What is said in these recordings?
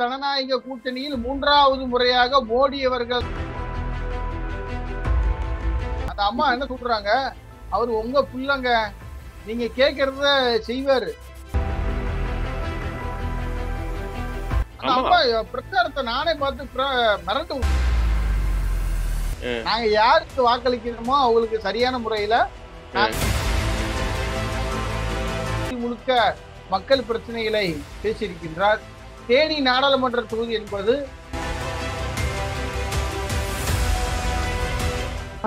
சனநாயக கூட்டணியில் 3வது முறையாக மோடி அவர்கள் அந்த அம்மா என்ன சொல்றாங்க, அவர் உங்க புள்ளங்க, நீங்க கேட்கறத செய்வாரு. அந்த அம்மா பிரச்சாரத்தை நானே பார்த்து மிரண்டு, நாங்க யாருக்கு வாக்களிக்கணுமோ அவங்களுக்கு சரியான முறையில முழுக்க மக்கள் பிரச்சனைகளை பேசியிருக்கின்றார். தேனி நாடாளுமன்ற தொகுதி என்பது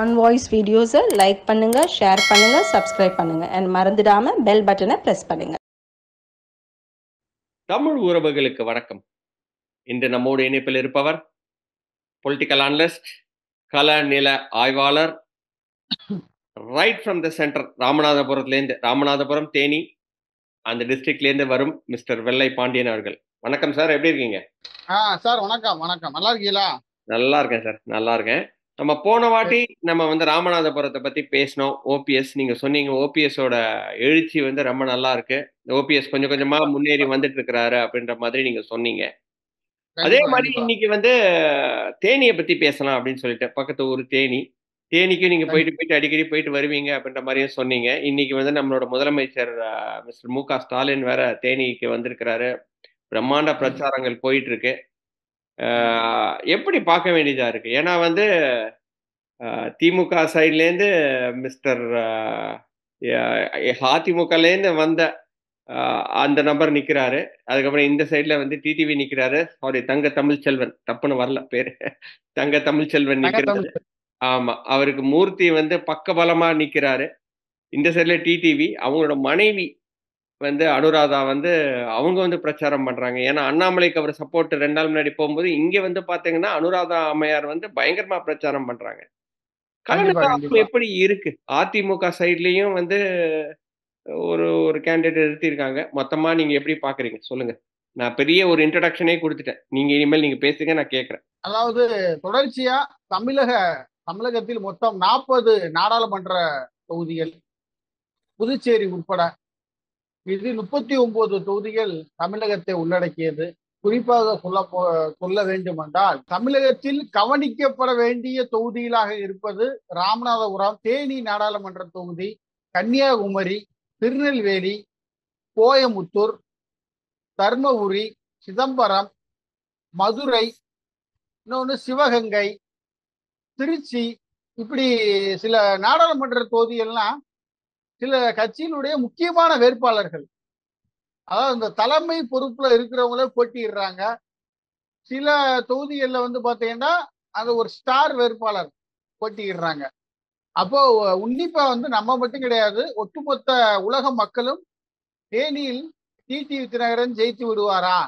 ஆன் வாய்ஸ் வீடியோஸை லைக் பண்ணுங்க, ஷேர் பண்ணுங்க, சப்ஸ்கிரைப் பண்ணுங்க and மறந்துடாம பெல் பட்டனை பிரஸ் பண்ணுங்க. தமிழ் உறவுகளுக்கு வணக்கம். இன்று நம்மோடு இணைப்பில் இருப்பவர் பொலிட்டிக்கல் அனலிஸ்ட், கள நில ஆய்வாளர், right from the centre, Ramanathapuram Theni அந்த டிஸ்ட்ரிக்ட்லேருந்து வரும் மிஸ்டர் வெள்ளை பாண்டியன் அவர்கள். வணக்கம் சார், எப்படி இருக்கீங்க? சார் வணக்கம். நல்லா இருக்கீங்களா? நல்லா இருக்கேன் சார், நல்லா இருக்கேன். நம்ம போன வாட்டி நம்ம ராமநாதபுரத்தை பத்தி பேசினோம். ஓபிஎஸ், நீங்க சொன்னீங்க ஓபிஎஸோட எழுச்சி ரொம்ப நல்லா இருக்கு, ஓபிஎஸ் கொஞ்சம் கொஞ்சமா முன்னேறி வந்துட்டு இருக்கிறாரு அப்படின்ற மாதிரி நீங்க சொன்னீங்க. அதே மாதிரி இன்னைக்கு தேனியை பத்தி பேசலாம் அப்படின்னு சொல்லிட்டு, பக்கத்து ஊர் தேனிக்கு நீங்க போயிட்டு அடிக்கடி போயிட்டு வருவீங்க அப்படின்ற மாதிரியும் சொன்னீங்க. இன்னைக்கு நம்மளோட முதலமைச்சர் மிஸ்டர் மு.க. ஸ்டாலின் வேற தேனிக்கு வந்திருக்கிறாரு. பிரம்மாண்ட பிரச்சாரங்கள் போயிட்டு இருக்கு. எப்படி பார்க்க வேண்டியதா இருக்கு? ஏன்னா திமுக சைட்லேருந்து மிஸ்டர் அதிமுகலேருந்து வந்த அந்த நபர் நிற்கிறாரு. அதுக்கப்புறம் இந்த சைடில் டிடிவி நிற்கிறாரு. சாரி, தங்க தமிழ்ச்செல்வன், தப்புன்னு வரல பேர், தங்க தமிழ்ச்செல்வன் நிற்கிறாரு. ஆமாம், அவருக்கு மூர்த்தி பக்கபலமா நிற்கிறாரு. இந்த சைடில் டிடிவி, அவங்களோட மனைவி அனுராதா அவங்க பிரச்சாரம் பண்றாங்க. ஏன்னா அண்ணாமலைக்கு அவர் சப்போர்ட் 2 நாள் முன்னாடி போகும்போது இங்க பாத்தீங்கன்னா அனுராதா அம்மையார் பயங்கரமா பிரச்சாரம் பண்றாங்க. கலந்து எப்படி இருக்கு? அதிமுக சைட்லயும் ஒரு கேண்டிடேட் நிறுத்திருக்காங்க. மொத்தமா நீங்க எப்படி பாக்குறீங்க சொல்லுங்க. நான் பெரிய ஒரு இன்ட்ரோடக்ஷனே கொடுத்துட்டேன், நீங்க இனிமேல் நீங்க பேசுங்க, நான் கேட்கிறேன். அதாவது தொடர்ச்சியா தமிழகத்தில் மொத்தம் 40 நாடாளுமன்ற தொகுதிகள், புதுச்சேரி உட்பட இது 39 தொகுதிகள் தமிழகத்தை உள்ளடக்கியது. குறிப்பாக சொல்ல வேண்டும் என்றால், தமிழகத்தில் கவனிக்கப்பட வேண்டிய தொகுதிகளாக இருப்பது ராமநாதபுரம், தேனி நாடாளுமன்ற தொகுதி, கன்னியாகுமரி, திருநெல்வேலி, கோயமுத்தூர், தர்மபுரி, சிதம்பரம், மதுரை, இன்னொன்று சிவகங்கை, திருச்சி, இப்படி சில நாடாளுமன்ற தொகுதிகள்லாம் சில கட்சியினுடைய முக்கியமான வேட்பாளர்கள், அதாவது இந்த தலைமை பொறுப்புல இருக்கிறவங்களே போட்டியிடுறாங்க. சில தொகுதிகளில் பாத்தீங்கன்னா அது ஒரு ஸ்டார் வேட்பாளர் போட்டியிடுறாங்க. அப்போ உன்னிப்பா நம்ம மட்டும் கிடையாது, ஒட்டுமொத்த உலக மக்களும் தேனியில் டிடிவி தினகரன் ஜெயித்து விடுவாரா,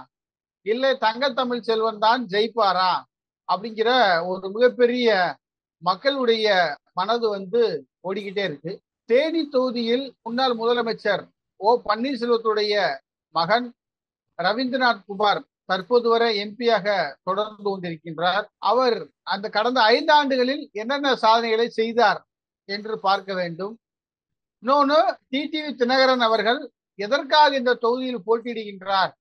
இல்லை தங்க தமிழ் செல்வன் தான் ஜெயிப்பாரா அப்படிங்கிற ஒரு மிகப்பெரிய மக்களுடைய மனது ஓடிக்கிட்டே இருக்கு. தேனி தொகுதியில் முன்னாள் முதலமைச்சர் ஓ பன்னீர்செல்வத்துடைய மகன் ரவீந்திரநாத் குமார் தற்போது வரை எம்பியாக தொடர்ந்து கொண்டிருக்கின்றார். அவர் அந்த கடந்த 5 ஆண்டுகளில் என்னென்ன சாதனைகளை செய்தார் என்று பார்க்க வேண்டும். இன்னொன்று, டிடிவி தினகரன் அவர்கள் எதற்காக இந்த தொகுதியில் போட்டியிடுகின்றார்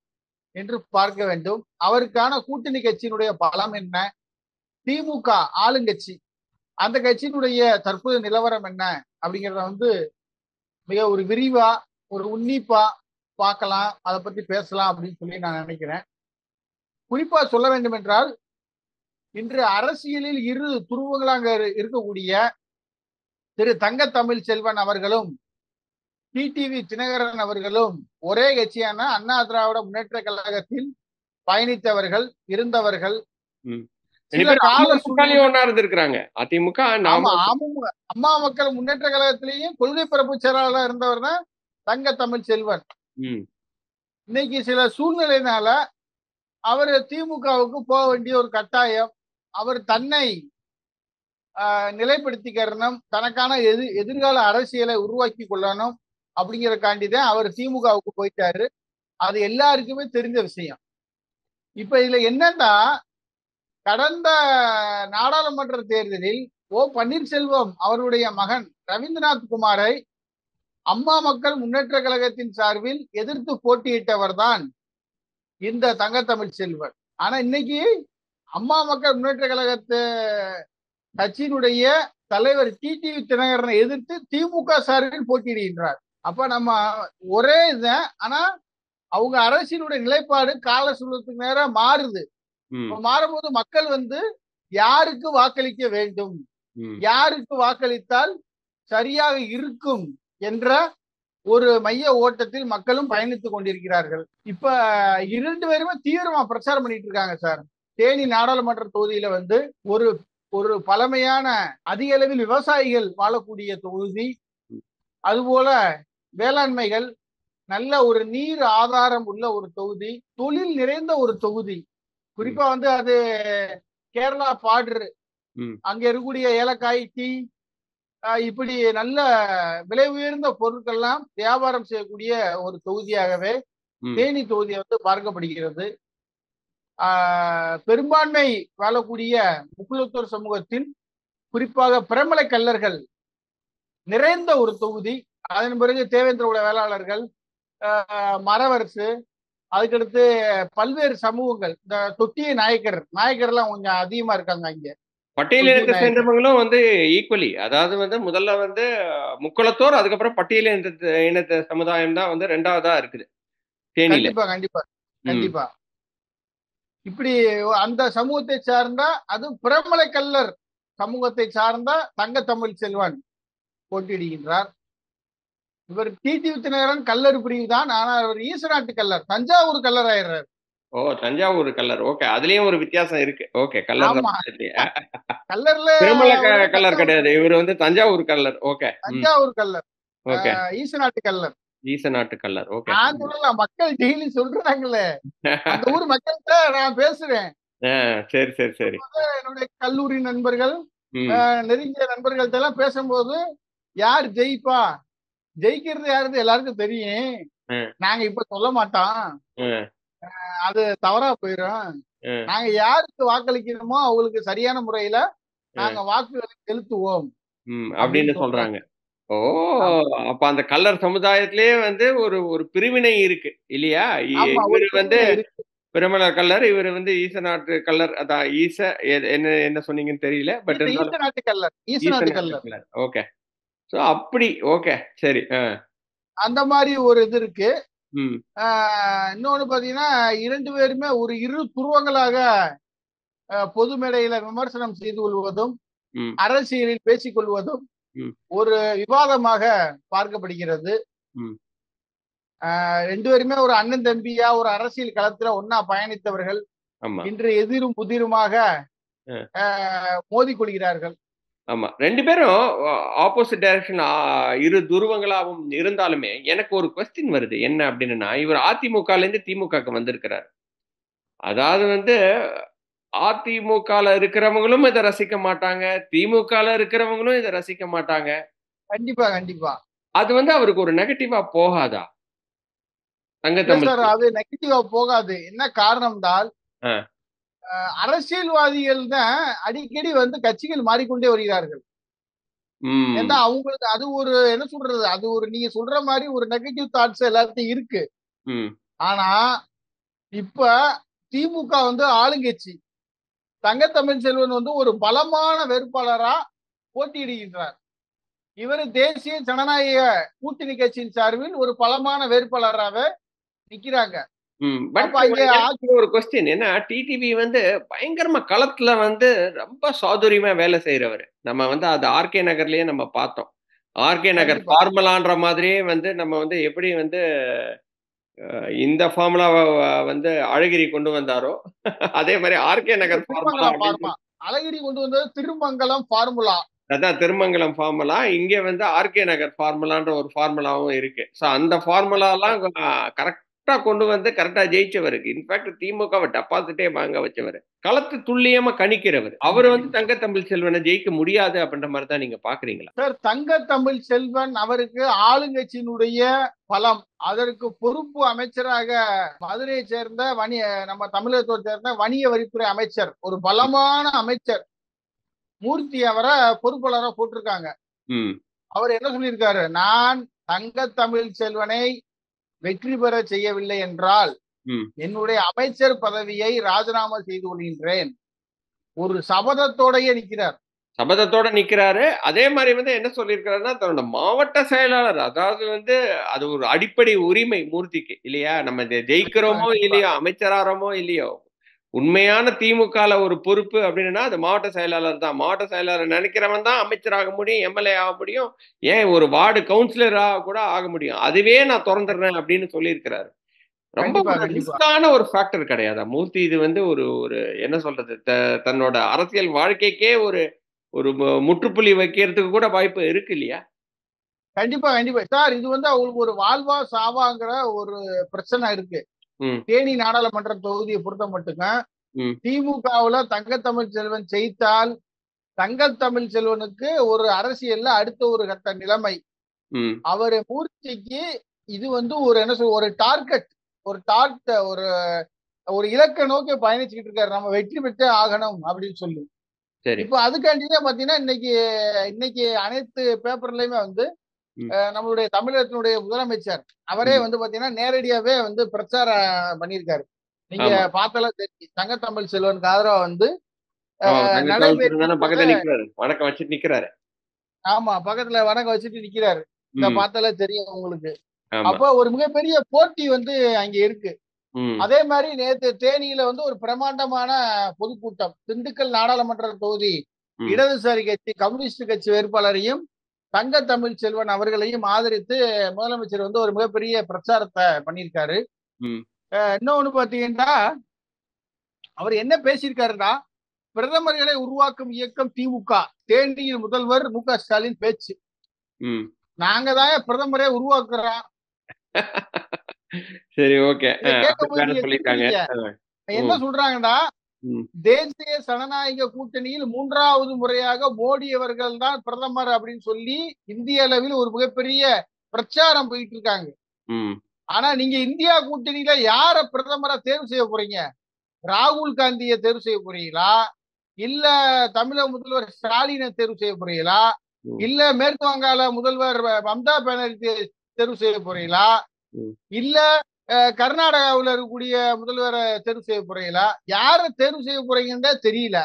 என்று பார்க்க வேண்டும். அவருக்கான கூட்டணி கட்சியினுடைய பலம் என்ன, திமுக ஆளுங்கட்சி அந்த கட்சியினுடைய தற்போது நிலவரம் என்ன அப்படிங்கிறத மிக ஒரு விரிவா ஒரு உன்னிப்பா பார்க்கலாம், அதை பத்தி பேசலாம் அப்படின்னு சொல்லி நான் நினைக்கிறேன். குறிப்பா சொல்ல வேண்டும் என்றால், இன்று அரசியலில் 2 துருவங்களாக இருக்கக்கூடிய திரு தங்க தமிழ் செல்வன் அவர்களும் டிடிவி தினகரன் அவர்களும் ஒரே கட்சியான அண்ணா திராவிட முன்னேற்ற கழகத்தில் பயணித்தவர்கள், இருந்தவர்கள். அதிமுக அம்மா மக்கள் முன்னேற்ற கழகத்திலேயும் கொள்கை பரப்பு செயலாளர் இருந்தவர் தான் தங்க தமிழ் செல்வன். இன்னைக்கு சில சூழ்நிலையினால அவர் திமுகவுக்கு போக வேண்டிய ஒரு கட்டாயம், அவர் தன்னை நிலைப்படுத்திக்கிறனும், தனக்கான எதிர்கால அரசியலை உருவாக்கி கொள்ளணும் அப்படிங்கிறக்காண்டிதான் அவர் திமுகவுக்கு போயிட்டாரு. அது எல்லாருக்குமே தெரிஞ்ச விஷயம். இப்ப இதுல என்னன்னா, கடந்த நாடாளுமன்ற தேர்தலில் ஓ பன்னீர்செல்வம் அவருடைய மகன் ரவீந்திரநாத் குமாரை அம்மா மக்கள் முன்னேற்ற கழகத்தின் சார்பில் எதிர்த்து போட்டியிட்டவர் தான் இந்த தங்க தமிழ் செல்வன். ஆனா இன்னைக்கு அம்மா மக்கள் முன்னேற்ற கழகத்து கட்சியினுடைய தலைவர் டிடிவி தினகரனை எதிர்த்து திமுக சார்பில் போட்டியிடுகின்றார். அப்ப நம்ம ஒரே இதுதான், ஆனா அவங்க அரசியலுடைய நிலைப்பாடு கால சூழலுக்கு நேரம் மாறுது. மாறும்போது மக்கள் யாருக்கு வாக்களிக்க வேண்டும், யாருக்கு வாக்களித்தால் சரியாக இருக்கும் என்ற ஒரு மைய ஓட்டத்தில் மக்களும் பயணித்துக் கொண்டிருக்கிறார்கள். இப்ப 2 பேருமே தீவிரமா பிரச்சாரம் பண்ணிட்டு இருக்காங்க சார். தேனி நாடாளுமன்ற தொகுதியில ஒரு ஒரு பழமையான அதிக அளவில் விவசாயிகள் வாழக்கூடிய தொகுதி, அதுபோல வேளாண்மைகள் நல்ல ஒரு நீர் ஆதாரம் உள்ள ஒரு தொகுதி, தொழில் நிறைந்த ஒரு தொகுதி. குறிப்பா அது கேரளா பார்டர், அங்க இருக்கக்கூடிய ஏலக்காய், டீ, இப்படி நல்ல விலை உயர்ந்த பொருட்கள்லாம் வியாபாரம் செய்யக்கூடிய ஒரு தொகுதியாகவே தேனி தொகுதி பார்க்கப்படுகிறது. பெரும்பான்மை வாழக்கூடிய முக்குளத்தூர் சமூகத்தின் குறிப்பாக பிரமலை கல்லர்கள் நிறைந்த ஒரு தொகுதி. அதன் பிறகு தேவேந்திர உள்ள வேளாளர்கள், மரவரசு, அதுக்கடுத்து பல்வேறு சமூகங்கள், இந்த தொட்டிய நாயக்கர்லாம் கொஞ்சம் அதிகமா இருக்காங்க இங்க. பட்டியலினத்தை சேர்ந்தவங்களும் ஈக்குவலி, அதாவது முதல்ல முக்குளத்தோர், அதுக்கப்புறம் பட்டியல் இனத்த சமுதாயம் தான் ரெண்டாவதா இருக்குது தேனியில. கண்டிப்பா கண்டிப்பா கண்டிப்பா. இப்படி அந்த சமூகத்தை சார்ந்தா, அது பிரமலை கல்லர் சமூகத்தை சார்ந்த தங்க தமிழ் செல்வன் போட்டியிடுகின்றார். இவர் டிடிவி தினகரன் கல்லர் பிரிவு தான், ஆனால் அவர் ஈசநாட்டு கல்லர், தஞ்சாவூர் கல்லர் ஆயிடுறாரு. ஓ, தஞ்சாவூர் கல்லர். ஓகே, அதுலயும் ஒரு வித்தியாசம் இருக்கு. ஓகே, கல்லர் கல்லர்ல திருமலை கல்லர் கிடையாது, இவர் Thanjavur Kallar. Okay, Thanjavur Kallar, okay, Eesanattu Kallar. Eesanattu Kallar. Okay, நான் சொல்லலாம், மக்கள் டெய்லி சொல்றாங்களே, அந்த ஊர் மக்கள்கிட்ட நான் பேசுறேன். சரி சரி சரி. என்னுடைய கல்லூரி நண்பர்கள், நெருங்கிய நண்பர்கள்ட்ட எல்லாம் பேசும்போது, யார் ஜெயிப்பா, ஜெயிக்கிறது யாருன்னு எல்லாருக்கும் தெரியும், நாங்க இப்ப சொல்ல மாட்டோம், அது தவறா போயிடும், நாங்க யாருக்கு வாக்களிக்கணுமோ அவங்களுக்கு சரியான முறையில நாங்க வாக்குகளை செலுத்துவோம் அப்படின்னு சொல்றாங்க. ஓ, அப்ப அந்த கல்லர் சமுதாயத்திலேயே ஒரு ஒரு பிரிவினை இருக்கு இல்லையா? இவரு பிரமலர் கல்லர், இவர் ஈசநாட்டு கல்லர். அதான் என்ன என்ன சொன்னீங்கன்னு தெரியல, but Eesanattu Kallar, Eesanattu Kallar. Okay, so அப்படி. ஓகே, சரி. அந்த மாதிரி ஒரு இது இருக்கு. இன்னொன்னு பாத்தீங்கன்னா, 2 பேருமே ஒரு இரு துருவங்களாக பொது மேடையில விமர்சனம் செய்து கொள்வதும், அரசியலில் பேசிக் கொள்வதும் ஒரு விவாதமாக பார்க்கப்படுகிறது. 2 பேருமே ஒரு அண்ணன் தம்பியா ஒரு அரசியல் களத்துல ஒன்னா பயணித்தவர்கள், இன்று எதிரும் புதிருமாக மோதி கொள்கிறார்கள். ஆமா, 2 பேரும் ஆப்போசிட் டைரக்ஷன், இரு துருவங்களாகவும் இருந்தாலுமே எனக்கு ஒரு கொஸ்டின் வருது. என்ன அப்படின்னா, இவர் அதிமுகல இருந்து திமுகக்கு வந்திருக்கிறார். அதாவது அதிமுகல இருக்கிறவங்களும் இதை ரசிக்க மாட்டாங்க, திமுகல இருக்கிறவங்களும் இதை ரசிக்க மாட்டாங்க. கண்டிப்பா கண்டிப்பா. அது அவருக்கு ஒரு நெகட்டிவா போகாதா? சார், அது நெகட்டிவா போகாது. என்ன காரணம் தான், அரசியல்வாதிகள் தான் அடிக்கடி கட்சிகள் மாறிக்கொண்டே வருகிறார்கள். ஏன்னா அவங்களுக்கு அது ஒரு என்ன சொல்றது, அது ஒரு நீங்க சொல்ற மாதிரி ஒரு நெகட்டிவ் தாட்ஸ் எல்லாத்தையும் இருக்கு. ஆனா இப்ப திமுக ஆளுங்கட்சி, தங்க தமிழ் செல்வன் ஒரு பலமான வேட்பாளரா போட்டியிடுகின்றார். இவர் தேசிய ஜனநாயக கூட்டணி கட்சியின் சார்பில் ஒரு பலமான வேட்பாளராக நிக்கிறாங்க. ஒரு கொஸ்டின் என்ன, டிடிவி பயங்கரமா களத்துல ரொம்ப சாதுரியமா வேலை செய்யறவர். நம்ம அது ஆர்கே நகர்லயே நம்ம பார்த்தோம். ஆர்கே நகர் ஃபார்முலான்ற மாதிரியே நம்ம எப்படி இந்த ஃபார்முலாவை அழகிரி கொண்டு வந்தாரோ, அதே மாதிரி ஆர்கே நகர் ஃபார்முலா. அழகிரி கொண்டு வந்தது திருமங்கலம் ஃபார்முலா. அதான் திருமங்கலம் ஃபார்முலா. இங்க ஆர்கே நகர் ஃபார்முலான்ற ஒரு ஃபார்முலாவும் இருக்கு. சோ அந்த ஃபார்முலாலாம் கரெக்டா கொண்டு கரெக்டா ஜெயிச்சவருக்கு. இன்ஃபேக்ட் திமுகவை டெபாசிட்டே வாங்க வச்சவர், களத்து துல்லியமா கணிக்கிறவர். அவர் தங்க தமிழ் செல்வனை ஜெயிக்க முடியாது அப்படின்ற மாதிரி தான் நீங்க பாக்குறீங்களா? சார், தங்க தமிழ் செல்வன் அவருக்கு ஆளுங்கட்சியினுடைய பலம், அதற்கு பொறுப்பு அமைச்சராக மதுரையை சேர்ந்த நம்ம தமிழகத்தை சேர்ந்த வணிக வரித்துறை அமைச்சர், ஒரு பலமான அமைச்சர் மூர்த்தி அவரை பொறுப்பாளராக போட்டிருக்காங்க. அவர் என்ன சொல்லியிருக்காரு, நான் தங்க தமிழ் செல்வனை வெற்றி பெற செய்யவில்லை என்றால் ம். என்னுடைய அமைச்சர் பதவியை ராஜினாமா செய்து கொள்கின்றேன் ஒரு சபதத்தோடயே நிக்கிறார். சபதத்தோட நிக்கிறாரு. அதே மாதிரி வந்து என்ன சொல்லியிருக்கிறாருன்னா, தன்னோட மாவட்ட செயலாளர், அதாவது வந்து அது ஒரு அடிப்படை உரிமை மூர்த்திக்கு இல்லையா? நம்ம கண்டிப்பா ஜெயிக்கிறோமோ கண்டிப்பா இல்லையோ, அமைச்சராறோமோ இல்லையோ, உண்மையான திமுகல ஒரு பொறுப்பு அப்படின்னா அது மாவட்ட செயலாளர் தான். மாவட்ட செயலாளர் நினைக்கிறவன் தான் அமைச்சராக முடியும், எம்எல்ஏ ஆக முடியும். ஏன் ஒரு வார்டு கவுன்சிலரா கூட ஆக முடியும். அதுவே நான் தொறந்துடுறேன் அப்படின்னு சொல்லியிருக்கிறாரு. ரொம்ப கண்டிப்பா ஒரு கண்டிப்பா ரிஸ்கான ஒரு ஃபேக்டர் கிடையாதா? மூர்த்தி இது வந்து ஒரு ஒரு என்ன சொல்றது? தன்னோட அரசியல் வாழ்க்கைக்கே ஒரு ஒரு முற்றுப்புள்ளி வைக்கிறதுக்கு கூட வாய்ப்பு இருக்கு இல்லையா? கண்டிப்பா கண்டிப்பா சார். இது வந்து அவங்களுக்கு ஒரு வாழ்வா சாவாங்கிற ஒரு பிரச்சனை இருக்கு. ம், தேனி நாடாளுமன்ற தொகுதியை பொறுத்த மட்டுங்க ம், திமுகவுல தங்கத்தமிழ் செல்வன் ஜெயித்தால் தங்கத்தமிழ் செல்வனுக்கு ஒரு அரசியல்ல அடுத்த ஒரு கட்ட நிலைமை. ம். அவரு மூர்த்திக்கு இது வந்து ஒரு என்ன சொல் ஒரு டார்கெட், ஒரு டார்க், ஒரு ஒரு இலக்கை நோக்கி பயணிச்சுக்கிட்டு இருக்காரு. நம்ம வெற்றி பெற்றே ஆகணும் அப்படின்னு சொல்லி. சரி. இப்போ அதுக்காண்டிதான் பாத்தீங்கன்னா இன்னைக்கு இன்னைக்கு அனைத்து பேப்பர்லயுமே வந்து ம், நம்மளுடைய தமிழகத்தினுடைய முதலமைச்சர் அவரே ம். வந்து பாத்தீங்கன்னா நேரடியாவே வந்து பிரச்சாரம் பண்ணியிருக்காரு. நீங்க ஆமா. பார்த்தாலும் தெரியும். தங்கத்தமிழ் செல்வனுக்கு ஆதரவா வந்து தங்க கவுன்சிலர் நடைபெற்று தானே பக்கத்துல நிக்கிறாரு. வணக்கம் வச்சுட்டு நிக்கிறாரு. ஆமா பக்கத்துல வணக்கம் வச்சுட்டு நிக்கிறாரு. இந்த ம். பார்த்தாலே தெரியும் உங்களுக்கு. ஆமா. அப்போ ஒரு மிகப்பெரிய போட்டி வந்து அங்க இருக்கு. ம், அதே மாதிரி நேத்து தேனியில வந்து ஒரு பிரமாண்டமான பொதுக்கூட்டம். திண்டுக்கல் நாடாளுமன்ற தொகுதி ம், இடதுசாரி கட்சி கம்யூனிஸ்ட் கட்சி வேட்பாளரையும் தங்க தமிழ் செல்வன் அவர்களையும் ஆதரித்து முதலமைச்சர் வந்து ஒரு மிகப்பெரிய பிரச்சாரத்தை பண்ணியிருக்காரு. ம். இன்னொன்னு பாத்தீங்கன்னா அவர் என்ன பேசியிருக்காருன்னா பிரதமர்களை உருவாக்கும் இயக்கம் திமுக தேனியில் முதல்வர் மு.க.ஸ்டாலின் பேச்சு. ம். நாங்க தான் பிரதமரே உருவாக்குறோம். சரி, ஓகே. இதை கேட்கும் அப்படி போது வேற நீங்க சொல்லிட்டாங்க. சிரிக்கிறீங்க. என்ன ம், சொல்றாங்கன்னா ம், தேசிய ஜனநாயக கூட்டணியில் 3வது முறையாக மோடி அவர்கள் தான் பிரதமர் அப்படின்னு சொல்லி இந்திய அளவில் ஒரு மிகப்பெரிய பிரச்சாரம் போயிட்டு இருக்காங்க. ம், ஆனா நீங்க இந்தியா கூட்டணியில யார பிரதமரா தேர்வு செய்ய போறீங்க? ராகுல் காந்தியை தேர்வு செய்ய போறீங்களா? இல்ல தமிழக முதல்வர் ஸ்டாலினை தேர்வு செய்ய போறீங்களா? ம், இல்ல மேற்கு வங்காள முதல்வர் மம்தா பானர்ஜி தேர்வு செய்ய போறீங்களா? ம். இல்ல கர்நாடகாவில் இருக்கக்கூடிய முதல்வரை தேர்வு செய்ய போறீங்களா? யார தேர்வு செய்ய போறீங்கன்னு தெரியல.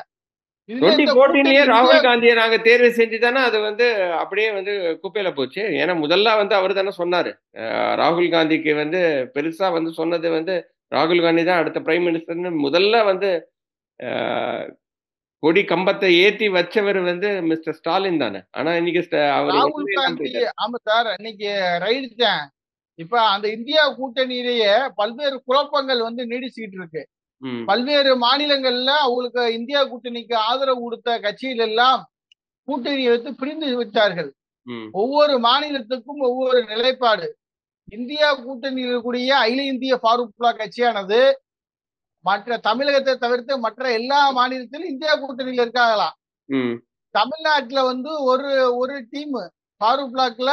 இதுல இந்த கூட்டணி 2014லயே இந்தியா ராகுல் காந்திய நாங்க தேர்வு செஞ்சு தானே அது வந்து அப்படியே வந்து குப்பையில போச்சு. ஏன்னா முதல்ல வந்து அவரு தானே சொன்னாரு. ராகுல் காந்திக்கு வந்து பெருசா வந்து சொன்னது வந்து ராகுல் காந்தி தான் அடுத்த பிரைம் மினிஸ்டர்ன்னு முதல்ல வந்து அ கொடி கம்பத்த ஏத்தி வச்சவரு வந்து மிஸ்டர் ஸ்டாலின் தானே. ஆனா இன்னைக்கு அவரு ராகுல் ஒண்ணுமே இல்லாம காந்தி போயிட்டாரு. ஆமா சார். இன்னைக்கு ரைடு தான். இப்ப அந்த இந்தியா கூட்டணியிலேயே பல்வேறு குழப்பங்கள் வந்து நீடிச்சுக்கிட்டு இருக்கு. ம், பல்வேறு மாநிலங்கள்ல அவங்களுக்கு இந்தியா கூட்டணிக்கு ஆதரவு கொடுத்த கட்சிகள் எல்லாம் கூட்டணியை வைத்து பிரிந்து விட்டார்கள். ம், ஒவ்வொரு மாநிலத்துக்கும் ஒவ்வொரு நிலைப்பாடு. இந்தியா கூட்டணியில் இருக்கக்கூடிய அகில இந்திய ஃபாரூக்லா கட்சியானது மற்ற தமிழகத்தை தவிர்த்து மற்ற எல்லா மாநிலத்திலும் இந்தியா கூட்டணியில் இருக்காங்களாம். ம், தமிழ்நாட்டுல வந்து ஒரு ஒரு டீம் ஃபாரூக் பிளாக்ல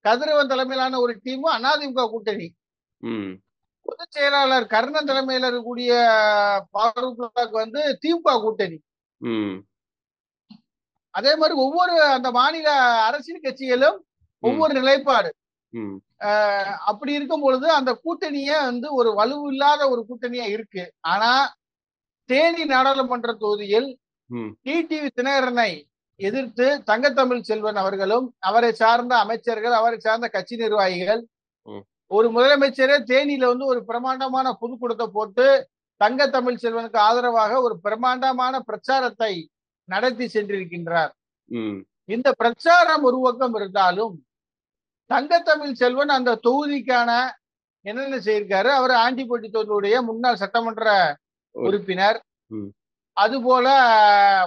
கதிரவன் தலைமையிலான ஒரு டீம் அதிமுக கூட்டணி. ம், பொதுச் செயலாளர் கர்ணன் தலைமையில இருக்கக்கூடிய ஃபாரூக் பிளாக் வந்து திமுக கூட்டணி. ம், அதே மாதிரி ஒவ்வொரு அந்த மாநில அரசியல் கட்சிகளும் ம், ஒவ்வொரு நிலைப்பாடு. ம், அப்படி இருக்கும் பொழுது அந்த கூட்டணியே வந்து ஒரு வலுவில்லாத ஒரு கூட்டணியா இருக்கு. ஆனா தேனி நாடாளுமன்ற தொகுதியில் ம், டிடிவி தினகரனை எதிர்த்து தங்கத்தமிழ் செல்வன் அவர்களும் அவரை சார்ந்த அமைச்சர்கள் அவரை சார்ந்த கட்சி நிர்வாகிகள் ம், ஒரு முதலமைச்சரே தேனியில வந்து ஒரு பிரமாண்டமான பொதுக்கூட்டத்தை போட்டு தங்கத்தமிழ் செல்வனுக்கு ஆதரவாக ஒரு பிரமாண்டமான பிரச்சாரத்தை நடத்தி சென்றிருக்கின்றார். ம், இந்த பிரச்சாரம் ஒரு பக்கம் இருந்தாலும் தங்கத்தமிழ் செல்வன் அந்த தொகுதிக்கான என்னென்ன செய்யிருக்காரு? அவர் ஆண்டிப்பட்டி தொகுதியுடைய முன்னாள் சட்டமன்ற ஒரு உறுப்பினர், ம், அதுபோல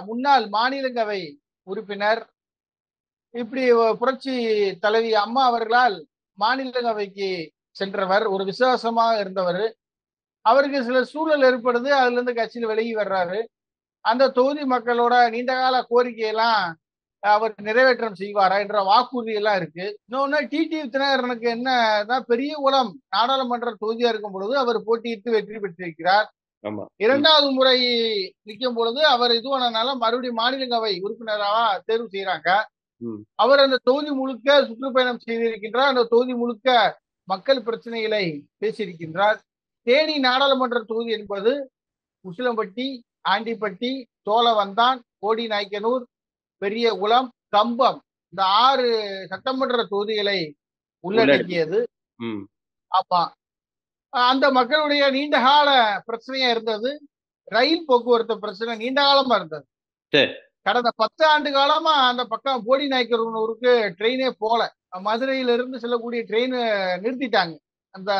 முன்னாள் மாநிலங்களவை உறுப்பினர், இப்படி புரட்சி தலைவி அம்மா அவர்களால் மாநிலங்களவைக்கு சென்றவர், ஒரு விசுவாசமாக இருந்தவர். அவருக்கு சில சூழல் ஏற்படுது, அதுல இருந்து கட்சியில் விலகி வர்றாரு. அந்த தொகுதி மக்களோட நீண்டகால கோரிக்கையெல்லாம் அவர் நிறைவேற்றம் செய்வாரா என்ற வாக்குறுதி எல்லாம் இருக்கு. இன்னொன்னு டிடிவி தினகரனுக்கு என்ன பெரியகுளம் நாடாளுமன்ற தொகுதியா இருக்கும் பொழுது அவர் போட்டியிட்டு வெற்றி பெற்றிருக்கிறார். ஆமா. ம், 2வது முறை நிற்கும் பொழுது அவர் இதுவானனால மறுபடியும் மாநிலங்களவை உறுப்பினராக தேர்வு செய்யறாங்க. ம், அவர் அந்த தொகுதி முழுக்க சுற்றுப்பயணம் செய்திருக்கின்றார். அந்த தொகுதி முழுக்க மக்கள் பிரச்சனைகளை பேசியிருக்கின்றார். தேனி நாடாளுமன்ற தொகுதி என்பது உசிலம்பட்டி, ஆண்டிப்பட்டி, சோழவந்தான், கோடிநாயக்கனூர், பெரியகுளம், கம்பம் இந்த 6 சட்டமன்ற தொகுதிகளை உள்ளடக்கியது. ஆமா, அந்த மக்களுடைய நீண்டகால பிரச்சனையா இருந்தது ரயில் போக்குவரத்து பிரச்சனை. நீண்ட காலமா இருந்தது. கடந்த 10 ஆண்டு காலமா அந்த பக்கம் போடிநாயக்கனூருக்கு ட்ரெயினே போல. மதுரையில இருந்து செல்லக்கூடிய ட்ரெயின் நிறுத்திட்டாங்க. அந்த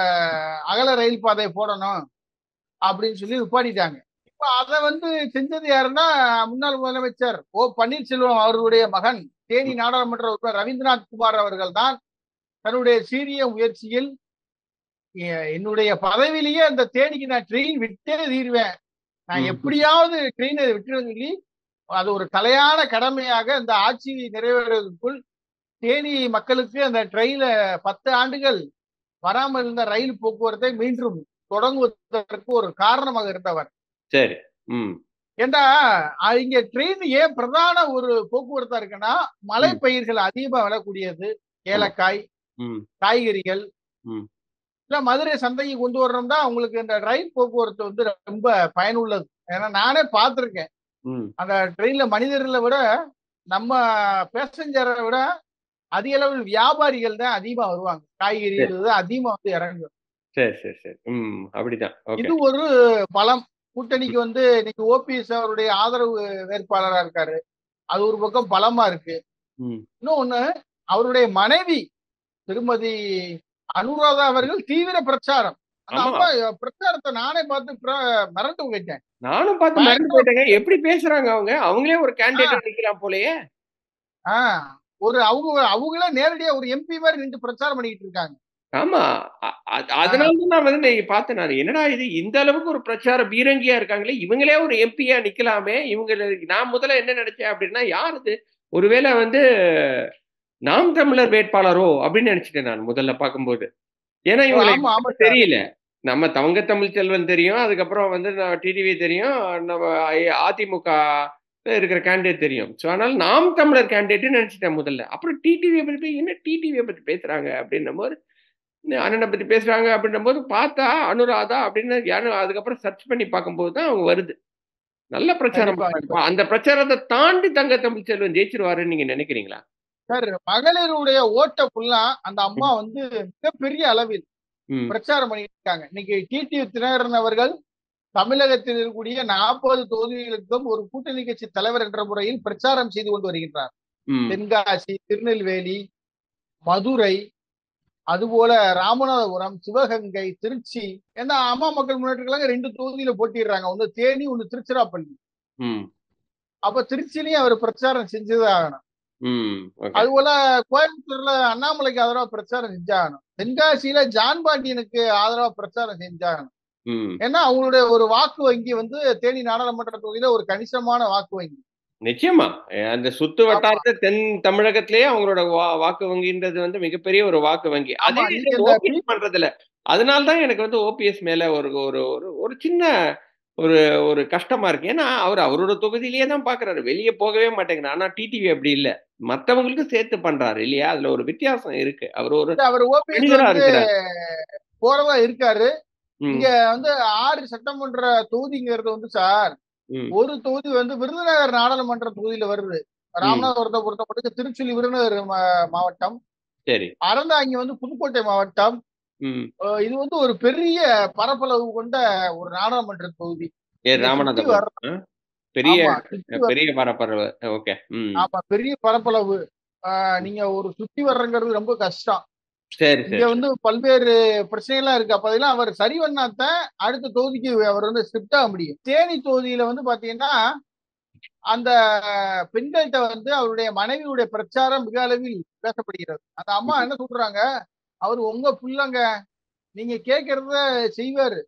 அகல ரயில் பாதையை போடணும் அப்படின்னு சொல்லி நிப்பாட்டிட்டாங்க. இப்ப அதை செஞ்சது யாருன்னா முன்னாள் முதலமைச்சர் ஓ பன்னீர்செல்வம் அவர்களுடைய மகன் தேனி நாடாளுமன்ற உறுப்பினர் ரவீந்திரநாத் குமார் அவர்கள் தான் தன்னுடைய சீரிய முயற்சியில் என்னுடைய பதவியிலேயே அந்த தேனிக்கு நான் ட்ரெயின் விட்டே தீர்வேன், நான் எப்படியாவது ட்ரெயினை விட்டுன்னு சொல்லி அது ஒரு தலையான கடமையாக இந்த ஆட்சி நிறைவேறுவதற்குள் தேனி மக்களுக்கு அந்த ட்ரெயின 10 ஆண்டுகள் வராமல் இருந்த ரயில் போக்குவரத்தை மீண்டும் தொடங்குவதற்கு ஒரு காரணமாக இருந்தவர். சரி. ஏண்டா இங்க ட்ரெயின் ஏன் பிரதான ஒரு போக்குவரத்தா இருக்குன்னா மலை பயிர்கள் அதிகமா விளக்கூடியது, ஏலக்காய், காய்கறிகள் இல்ல மதுரை சந்தைக்கு கொண்டு வரணும்னா உங்களுக்கு இந்த ரயில் போக்குவரத்து ரொம்ப பயனுள்ளது. ஏன்னா நானே பார்த்திருக்கேன். அந்த ட்ரெயின்ல மனிதர்களை விட நம்ம பேசஞ்சரை விட அதிக அளவில் வியாபாரிகள் தான் அதிகமா வருவாங்க. காய்கறிகள் தான் அதிகமா இறங்கும். சரி சரி சரி. அப்படிதான். இது ஒரு பலம். கூட்டணிக்கு இன்னைக்கு ஓபிஎஸ் அவருடைய ஆதரவு வேட்பாளரா இருக்காரு. அது ஒரு பக்கம் பலமா இருக்கு. இன்னொன்னு அவருடைய மனைவி திருமதி அனுராதா அவர்கள் தீவிர பிரச்சாரம். அந்த அம்மா பிரச்சாரத்தை நானே பார்த்து மறந்து போயிட்டேன். நானும் பார்த்து மறந்து போயிட்டேங்க. எப்படி பேசுறாங்க அவங்க? அவங்களே ஒரு கேண்டிடேட் நிக்கலாம் போலயே. அவங்களே நேரடியா ஒரு எம்பி மாதிரி நின்று பிரச்சாரம் பண்ணிட்டு இருக்காங்க. ஆமா, அதனாலதான் நான் பார்த்தேன். நான் என்னடா இது இந்த அளவுக்கு ஒரு பிரச்சார பீரங்கியா இருக்காங்களே, இவங்களே ஒரு எம்பியா நிக்கலாமே. நான் முதல்ல என்ன நினைச்சேன் அப்படின்னா, யார் இது? ஒருவேளை நாம் தமிழர் வேட்பாளரோ அப்படின்னு நினைச்சிட்டேன் நான் முதல்ல பார்க்கும்போது. ஏன்னா இவங்க தெரியல. நம்ம தங்க தமிழ்ச்செல்வன் தெரியும், அதுக்கப்புறம் டிடிவி தெரியும், நம்ம அதிமுக இருக்கிற கேண்டிடேட் தெரியும். ஸோ அதனால நாம் தமிழர் கேண்டிடேட் நினைச்சிட்டேன் முதல்ல. அப்புறம் டிடிவியை பத்தி என்ன டிடிவியை பத்தி பேசுறாங்க அப்படின்னும் போது, அண்ணனை பத்தி பேசுறாங்க அப்படின்னும் போது பார்த்தா அனுராதா அப்படின்னு அதுக்கப்புறம் சர்ச் பண்ணி பார்க்கும்போது தான் அவங்க வருது. நல்ல பிரச்சாரம். அந்த பிரச்சாரத்தை தாண்டி தங்க தமிழ்ச்செல்வன் ஜெயிச்சிருவாருன்னு நீங்க நினைக்கிறீங்களா? சார், மகளிருடைய ஓட்ட ஃபுல்லா அந்த அம்மா மிகப்பெரிய அளவில் பிரச்சாரம் பண்ணிட்டு இருக்காங்க. இன்னைக்கு டிடிவி தினகரன் அவர்கள் தமிழகத்தில் இருக்கக்கூடிய 40 தொகுதிகளுக்கும் ஒரு கூட்டணி கட்சி தலைவர் என்ற முறையில் பிரச்சாரம் செய்து கொண்டு வருகின்றார். தென்காசி, திருநெல்வேலி, மதுரை, அதுபோல ராமநாதபுரம், சிவகங்கை, திருச்சி, ஏன்னா அம்மா மக்கள் முன்னேற்ற கழகம் 2 தொகுதியில போட்டிடுறாங்க. ஒண்ணு தேனி, ஒண்ணு திருச்சிராப்பள்ளி. அப்ப திருச்சியிலையும் அவர் பிரச்சாரம் செஞ்சுதான் ஆகணும். அதுபோல கோயம்புத்தூர்ல அண்ணாமலைக்கு ஆதரவா பிரச்சாரம் செஞ்சாகணும். தென்காசியில ஜான் பாண்டியனுக்கு ஆதரவா பிரச்சாரம் செஞ்சாகணும். ஏன்னா அவங்களுடைய ஒரு வாக்கு வங்கி தேனி நாடாளுமன்ற தொகுதியில ஒரு கணிசமான வாக்கு வங்கி. நிச்சயமா அந்த சுத்து வட்டாரத்தை தென் தமிழகத்திலேயே அவங்களோட வாக்கு வங்கின்றது மிகப்பெரிய ஒரு வாக்கு வங்கி. அதே ஓபிஎஸ் பண்றதுல அதனால்தான் எனக்கு ஓபிஎஸ் மேல ஒரு சின்ன ஒரு கஷ்டமா இருக்கு. ஏன்னா அவரோட தொகுதியிலேயே தான் பாக்குறாரு, வெளியே போகவே மாட்டேங்கிறார். ஆனா டிடிவி அப்படி இல்ல, மத்தவங்களுக்கு சேர்த்து பண்றாரு இல்லையா? அதுல ஒரு வித்தியாசம் இருக்கு. அவர் போறதா இருக்காரு. இங்க 6 சட்டமன்ற தொகுதிங்கிறது சார், ஒரு தொகுதி விருதுநகர் நாடாளுமன்ற தொகுதியில வருது. ராமநாதபுரத்தை பொறுத்தப்பட்டு திருச்சுழி விருதுநகர் மாவட்டம், சரி, அறந்தாங்கி புதுக்கோட்டை மாவட்டம். இது ஒரு பெரிய பரப்பளவு கொண்ட ஒரு நாடாளுமன்ற தொகுதி. ராமநாதபுரம் பெரிய பரப்பளவு. ஓகே. ஆமா, பெரிய பரப்பளவு. நீங்க ஒரு சுத்தி வர்றங்கிறது ரொம்ப கஷ்டம். இங்க பல்வேறு பிரச்சனைகள்லாம் இருக்கு. அப்ப அதெல்லாம் அவர் சரி பண்ணாதான் அடுத்த தொகுதிக்கு அவர் ஷிஃப்ட் ஆக முடியும். தேனி தொகுதியில பாத்தீங்கன்னா அந்த பெண்கள்கிட்ட அவருடைய மனைவியுடைய பிரச்சாரம் மிக அளவில் பேசப்படுகிறது. அந்த அம்மா என்ன சொல்றாங்க, அவர் உங்க புள்ளங்க, நீங்க கேட்கறத செய்வாரு,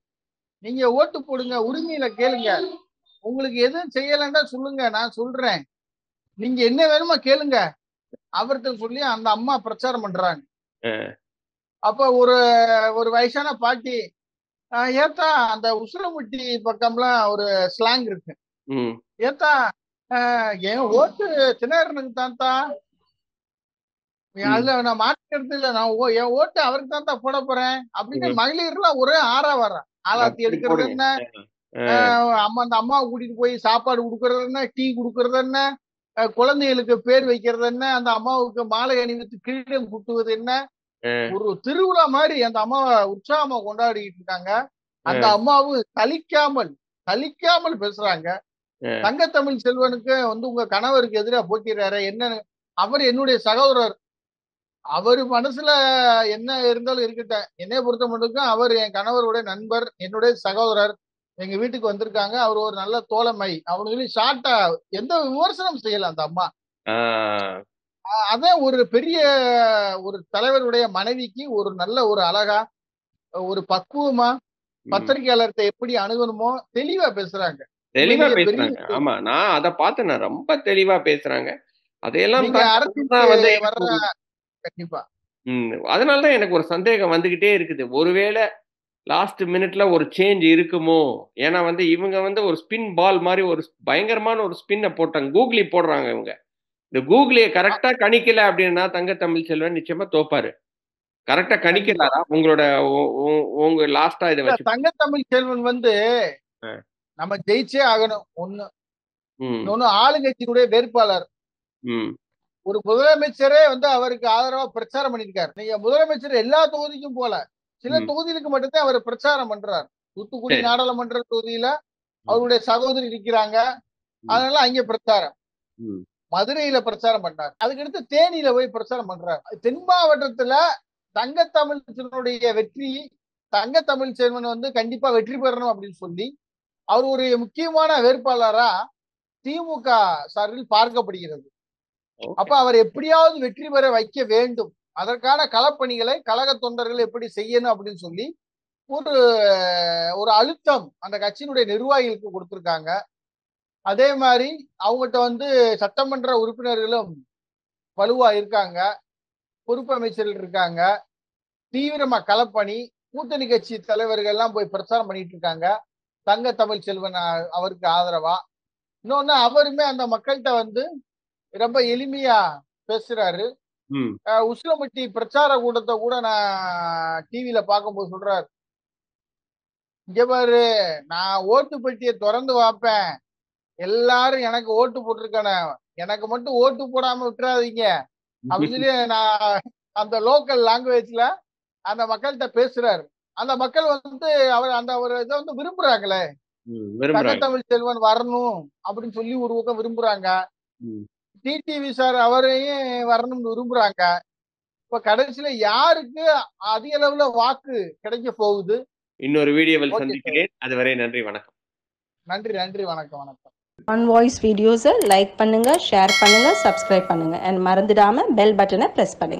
நீங்க ஓட்டு போடுங்க, உரிமையில கேளுங்க, உங்களுக்கு எதுவும் செய்யலன்னா சொல்லுங்க, நான் சொல்றேன், நீங்க என்ன வேணுமா கேளுங்க அவர்கிட்ட சொல்லி அந்த அம்மா பிரச்சாரம் பண்றாங்க. அப்ப ஒரு வயசான பாட்டி, ஏத்தா அந்த உசிலம்பட்டி பக்கம்லாம் ஒரு ஸ்லாங் இருக்கு, ஏத்தா என் ஓட்டு தினகரனுக்கு தான்தா, அதுல நான் மாற்றுக்கிறது இல்ல. நான் என் ஓட்டு அவருக்கு தான் போட போறேன் அப்படின்னு மகளிர்லாம் ஒரே ஆறாவரம். ஆளாத்தி எடுக்கிறது என்ன, அந்த அம்மாவை கூட்டிட்டு போய் சாப்பாடு கொடுக்கறது என்ன, டீ கொடுக்கறது என்ன, குழந்தைகளுக்கு பேர் வைக்கிறது என்ன, அந்த அம்மாவுக்கு மாலை அணிவித்து கிரீடம் குட்டுவது என்ன, ஒரு திருவிழா மாதிரி அந்த அம்மாவை உற்சாகமா கொண்டாடிட்டு இருக்காங்க. அந்த அம்மாவும் சலிக்காமல் பேசுறாங்க. தங்கத்தமிழ் செல்வனுக்கு உங்க கணவருக்கு எதிராக போட்டிடுறாரு என்ன, அவர் என்னுடைய சகோதரர், அவரு மனசுல என்ன இருந்தாலும் இருக்கட்டும், என்னைய பொறுத்த மட்டும் அவர் என் கணவருடைய நண்பர், என்னுடைய சகோதரர், எங்க வீட்டுக்கு வந்திருக்காங்க, அவர் ஒரு நல்ல தோழமை அப்படின்னு சொல்லி ஷார்ட்டா எந்த விமர்சனம் செய்யல அந்த அம்மா. அதான் ஒரு பெரிய ஒரு தலைவருடைய மனைவிக்கு ஒரு நல்ல ஒரு அழகா ஒரு பக்குவமா பத்திரிகையாளர்கிட்ட எப்படி அணுகணுமோ தெளிவா பேசுறாங்க. ஆமா, நான் அதை பார்த்து ரொம்ப தெளிவா பேசுறாங்க. அதையெல்லாம் கண்டிப்பா. அதனாலதான் எனக்கு ஒரு சந்தேகம் வந்துகிட்டே இருக்குது. ஒருவேளை லாஸ்ட் மினிட்ல ஒரு சேஞ்ச் இருக்குமோ? ஏன்னா இவங்க ஒரு ஸ்பின் பால் மாதிரி ஒரு பயங்கரமான ஒரு ஸ்பின்னை போட்டாங்க. கூகுளி போடுறாங்க இவங்க. இந்த கூகுளியை கரெக்டா கணிக்கல அப்படின்னா தங்கத்தமிழ் செல்வன் நிச்சயமா தோப்பாரு. கரெக்டா கணிக்கிறாரா உங்களோட உங்க லாஸ்டா இதை வச்சு? தங்கத்தமிழ் செல்வன் நம்ம ஜெயிச்சே ஆகணும். ஒண்ணு ஆளுங்கட்சியினுடைய வேட்பாளர். ஒரு முதலமைச்சரே அவருக்கு ஆதரவா பிரச்சாரம் பண்ணிருக்காரு. நீங்க முதலமைச்சர் எல்லா தொகுதிக்கும் போல, சில தொகுதிகளுக்கு மட்டும்தான் அவர் பிரச்சாரம் பண்றாரு. தூத்துக்குடி நாடாளுமன்ற தொகுதியில அவருடைய சகோதரி இருக்கிறாங்க, அதனால அங்க பிரச்சாரம். மதுரையில பிரச்சாரம் பண்றாரு. அதுக்கடுத்து தேனியில போய் பிரச்சாரம் பண்றாரு. தென் மாவட்டத்துல தங்கத்தமிழ் செல்வனுடைய வெற்றி, தங்கத்தமிழ் செல்வன் கண்டிப்பா வெற்றி பெறணும் அப்படின்னு சொல்லி அவர் ஒரு முக்கியமான வேட்பாளரா திமுக சார்பில் பார்க்கப்படுகிறது. அப்ப அவர் எப்படியாவது வெற்றி பெற வைக்க வேண்டும், அதற்கான களப்பணிகளை கழக தொண்டர்கள் எப்படி செய்யணும் அப்படின்னு சொல்லி ஒரு அழுத்தம் அந்த கட்சியினுடைய நிர்வாகிகளுக்கு கொடுத்திருக்காங்க. அதே மாதிரி அவங்ககிட்ட சட்டமன்ற உறுப்பினர்களும் வலுவா இருக்காங்க, பொறுப்பு அமைச்சர்கள் இருக்காங்க, தீவிரமா களப்பணி, கூட்டணி கட்சி தலைவர்கள் எல்லாம் போய் பிரச்சாரம் பண்ணிட்டு இருக்காங்க தங்கத்தமிழ் செல்வன் அவருக்கு ஆதரவா. இன்னொன்னு அவருமே அந்த மக்கள்கிட்ட ரொம்ப எளிமையா பேசுறாரு. உசிலம்பட்டி பிரச்சார கூட்டத்தை கூட நான் டிவியில பார்க்கும்போது சொல்றாரு, இங்க பாரு, நான் ஓட்டு பெட்டியை திறந்து வைப்பேன், எல்லாரும் எனக்கு ஓட்டு போட்டிருக்கான, எனக்கு மட்டும் ஓட்டு போடாம விட்டுறாதீங்க அப்படின்னு சொல்லி நான் அந்த லோக்கல் லாங்குவேஜ்ல அந்த மக்கள்கிட்ட பேசுறாரு. அந்த மக்கள் அவர் அந்த ஒரு இதை விரும்புறாங்களே, தங்கத்தமிழ் செல்வன் வரணும் அப்படின்னு சொல்லி ஒரு பக்கம் விரும்புறாங்க. டிடிவி சார் அவரையும் வரணும்னு விரும்புறாங்க. இப்ப கடைசியில யாருக்கு அதிக அளவுல வாக்கு கிடைக்க போகுது? இன்னொரு வீடியோவில் சந்திக்கிறேன். அதுவரை நன்றி, வணக்கம். நன்றி, வணக்கம். ஆன் வாய்ஸ் வீடியோஸை லைக் பண்ணுங்க, ஷேர் பண்ணுங்க, சப்ஸ்கிரைப் பண்ணுங்க, அண்ட் மறந்துடாம பெல் பட்டனை பிரஸ் பண்ணுங்க.